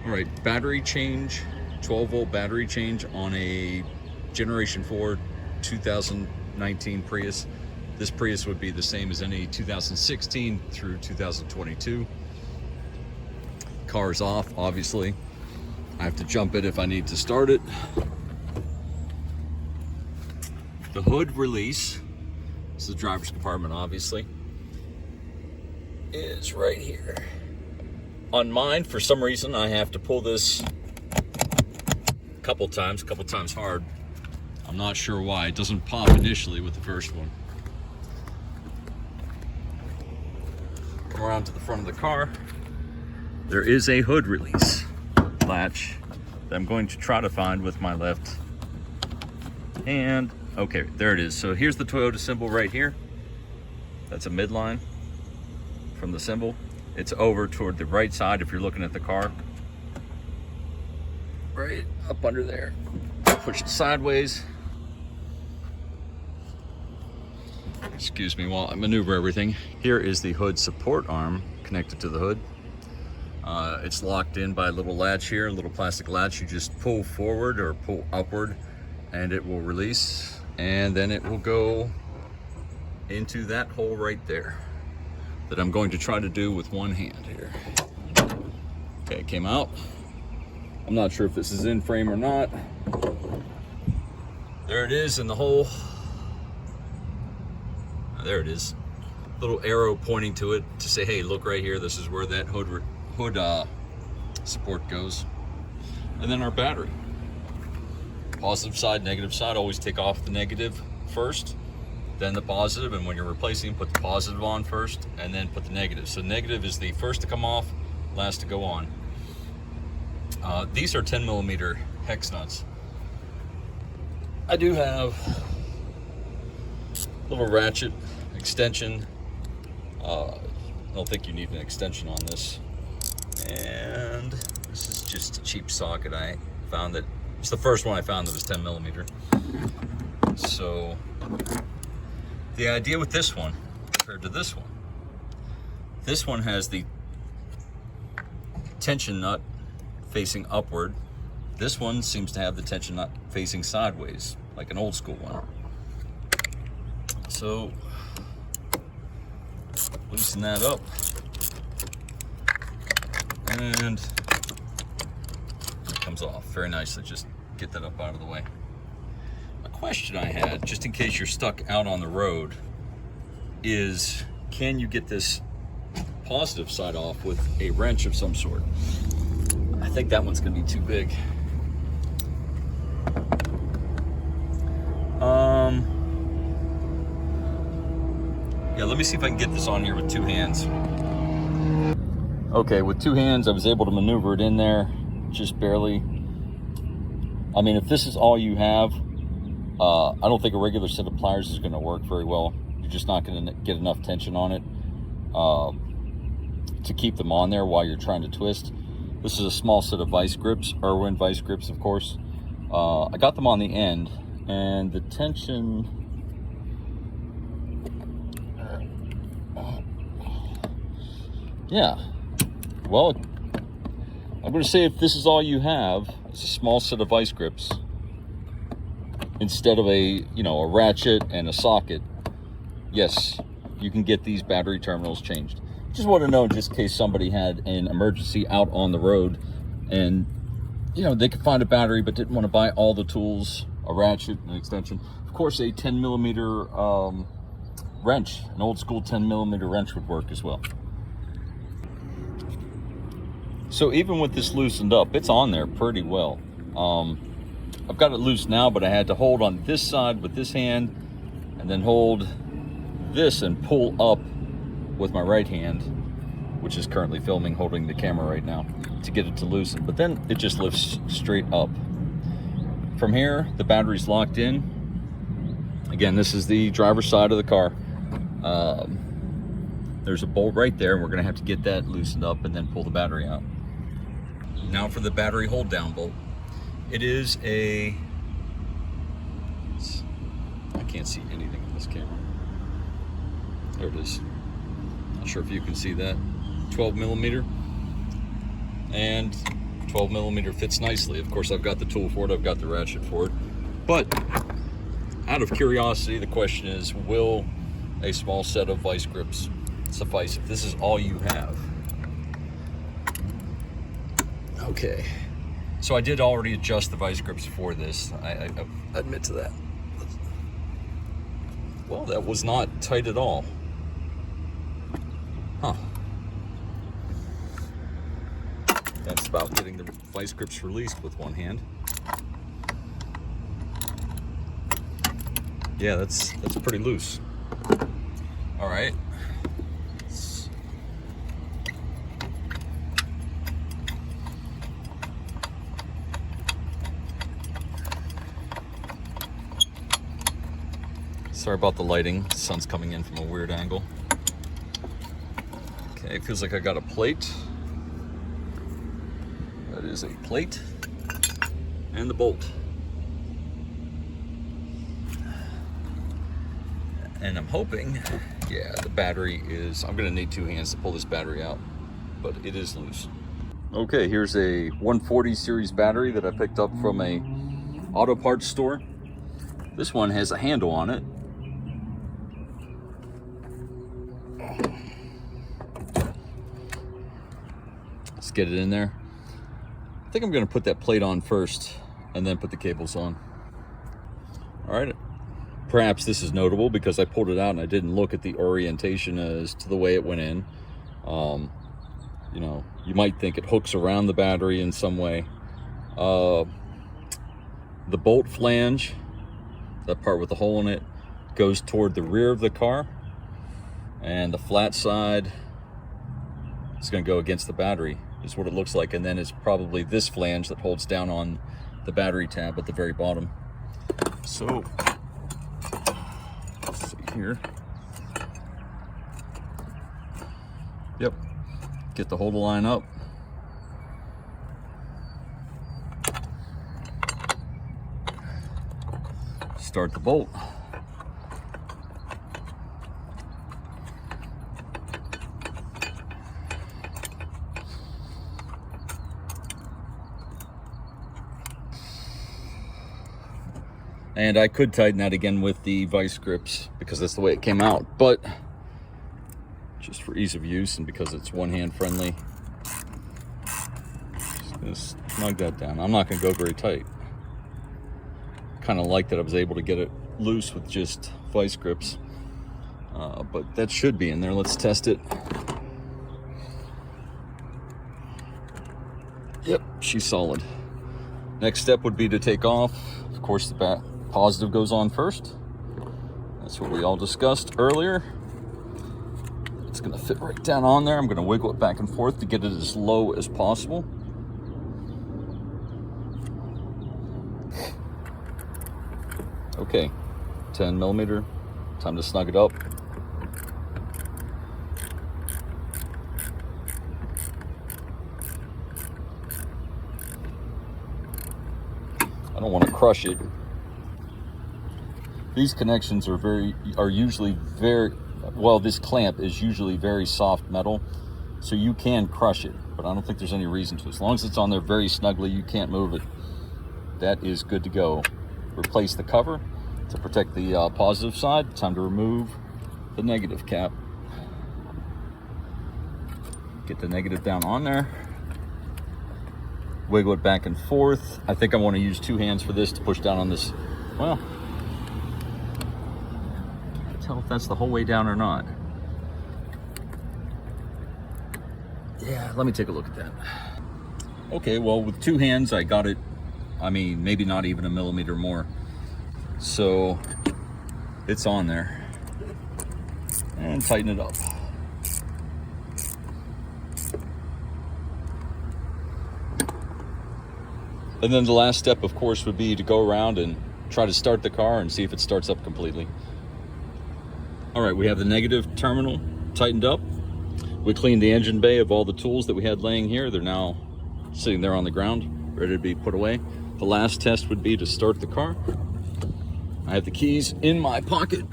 All right, battery change, 12-volt battery change on a Generation 4 2019 Prius. This Prius would be the same as any 2016 through 2022. Car's off, obviously. I have to jump it if I need to start it. The hood release, this is the driver's compartment, obviously, is right here. On mine, for some reason, I have to pull this a couple times hard. I'm not sure why. It doesn't pop initially with the first one. Come around to the front of the car. There is a hood release latch that I'm going to try to find with my left hand. Okay, there it is. So here's the Toyota symbol right here. That's a midline from the symbol. It's over toward the right side if you're looking at the car. Right up under there. Push it sideways. Excuse me while I maneuver everything. Here is the hood support arm connected to the hood. It's locked in by a little latch here, a little plastic latch. You just pull forward or pull upward and it will release, and then it will go into that hole right there that I'm going to try to do with one hand here. Okay, it came out. I'm not sure if this is in frame or not. There it is in the hole. There it is. Little arrow pointing to it to say, hey, look right here. This is where that hood support goes. And then our battery. Positive side, negative side. Always take off the negative first, then the positive, and when you're replacing, put the positive on first, and then put the negative. So negative is the first to come off, last to go on. These are 10mm hex nuts. I do have a little ratchet extension. I don't think you need an extension on this. And this is just a cheap socket. I found that it's the first one I found that was 10mm. So the idea with this one compared to this one has the tension nut facing upward. This one seems to have the tension nut facing sideways, like an old school one. So loosen that up, and it comes off very nicely. Just get that up out of the way. A question I had, just in case you're stuck out on the road, is can you get this positive side off with a wrench of some sort? I think that one's gonna be too big. Yeah, let me see if I can get this on here with two hands. Okay, with two hands, I was able to maneuver it in there, just barely. I mean, if this is all you have, I don't think a regular set of pliers is gonna work very well. You're just not gonna get enough tension on it to keep them on there while you're trying to twist. This is a small set of vice grips, Irwin vice grips, of course. I got them on the end, and the tension, yeah, well, I'm going to say if this is all you have, it's a small set of vice grips instead of a ratchet and a socket. Yes, you can get these battery terminals changed. Just want to know, just in case somebody had an emergency out on the road and they could find a battery but didn't want to buy all the tools, a ratchet, an extension. Of course, a 10mm wrench, an old school 10mm wrench would work as well. So even with this loosened up, it's on there pretty well. I've got it loose now, but I had to hold on this side with this hand and then hold this and pull up with my right hand, which is currently filming, holding the camera right now, to get it to loosen. But then it just lifts straight up. From here, the battery's locked in. Again, this is the driver's side of the car. There's a bolt right there, and we're gonna have to get that loosened up and then pull the battery out. Now for the battery hold down bolt. It is I can't see anything in this camera. There it is. Not sure if you can see that. 12mm. And 12 millimeter fits nicely. Of course, I've got the tool for it, I've got the ratchet for it. But out of curiosity, the question is, will a small set of vice grips suffice if this is all you have? Okay, so I did already adjust the vice grips for this. I admit to that. Well, that was not tight at all. Huh. That's about getting the vice grips released with one hand. Yeah, that's pretty loose. All right. Sorry about the lighting. The sun's coming in from a weird angle. Okay, it feels like I got a plate. That is a plate. And the bolt. And I'm hoping, yeah, the battery is, I'm gonna need 2 hands to pull this battery out, but it is loose. Okay, here's a 140 series battery that I picked up from a auto parts store. This one has a handle on it. Let's get it in there. I think I'm gonna put that plate on first and then put the cables on. All right, perhaps this is notable because I pulled it out and I didn't look at the orientation as to the way it went in. You know, you might think it hooks around the battery in some way. The bolt flange, that part with the hole in it, goes toward the rear of the car, and the flat side is going to go against the battery, is what it looks like. And then it's probably this flange that holds down on the battery tab at the very bottom. So let's see here. Yep, get the hole to line up. Start the bolt. And I could tighten that again with the vice grips because that's the way it came out, but just for ease of use and because it's one hand friendly, just gonna snug that down. I'm not gonna go very tight. Kind of like that I was able to get it loose with just vice grips, but that should be in there. Let's test it. Yep, she's solid. Next step would be to take off. Of course, the positive goes on first. That's what we all discussed earlier. It's gonna fit right down on there. I'm gonna wiggle it back and forth to get it as low as possible. Okay, 10 millimeter, time to snug it up. I don't want to crush it. These connections are usually very, well, this clamp is usually very soft metal, so you can crush it, but I don't think there's any reason to. As long as it's on there very snugly, you can't move it. That is good to go. Replace the cover to protect the positive side. Time to remove the negative cap. Get the negative down on there. Wiggle it back and forth. I think I want to use 2 hands for this to push down on this. Well, I can't tell if that's the whole way down or not. Yeah, let me take a look at that. Okay, well, with 2 hands, I got it. I mean, maybe not even a millimeter more. So it's on there. And tighten it up. And then the last step, of course, would be to go around and try to start the car and see if it starts up completely. All right, we have the negative terminal tightened up. We cleaned the engine bay of all the tools that we had laying here. They're now sitting there on the ground, ready to be put away. The last test would be to start the car. I have the keys in my pocket.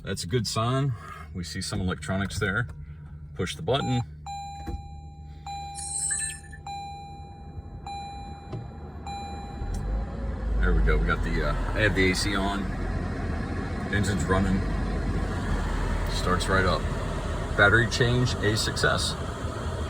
That's a good sign. We see some electronics there. Push the button. There we go. We got the, I have the AC on. Engine's running. Starts right up. Battery change a success.